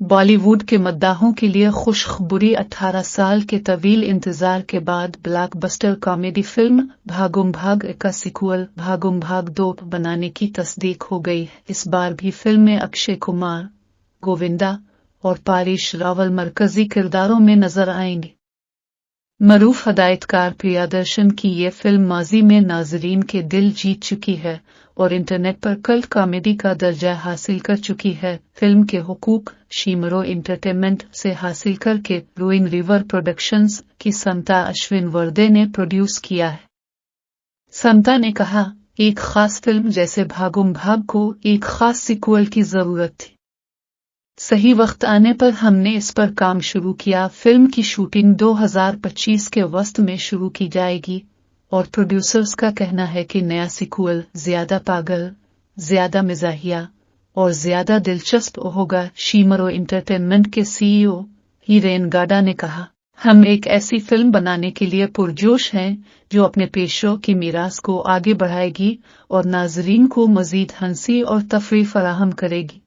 बॉलीवुड के मद्दाहों के लिए खुशखबरी 18 साल के तवील इंतजार के बाद ब्लॉकबस्टर कॉमेडी फिल्म भागम भाग का सीक्वल भागम भाग 2 बनाने की तस्दीक हो गई। इस बार भी फिल्म में अक्षय कुमार, गोविंदा और पारिश रावल मरकजी किरदारों में नजर आएंगे। मरूफ हदायतकार प्रियदर्शन की ये फिल्म माजी में नाजरीन के दिल जीत चुकी है और इंटरनेट पर कल्ट कॉमेडी का दर्जा हासिल कर चुकी है। फिल्म के हुकूक शीमरो एंटरटेनमेंट से हासिल करके रोइंग रिवर प्रोडक्शंस की समता अश्विन वर्दे ने प्रोड्यूस किया है। समता ने कहा, एक खास फिल्म जैसे भागम भाग को एक खास सीक्वल की जरूरत थी। सही वक्त आने पर हमने इस पर काम शुरू किया। फिल्म की शूटिंग 2025 के वस्त में शुरू की जाएगी और प्रोड्यूसर्स का कहना है कि नया सीक्वल ज्यादा पागल, ज्यादा मिजाहिया और ज्यादा दिलचस्प होगा। शीमरो एंटरटेनमेंट के सीईओ हिरेन गाडा ने कहा, हम एक ऐसी फिल्म बनाने के लिए पुरजोश हैं जो अपने पेशों की मीरास को आगे बढ़ाएगी और नाजरीन को मजीद हंसी और तफरीह फराहम करेगी।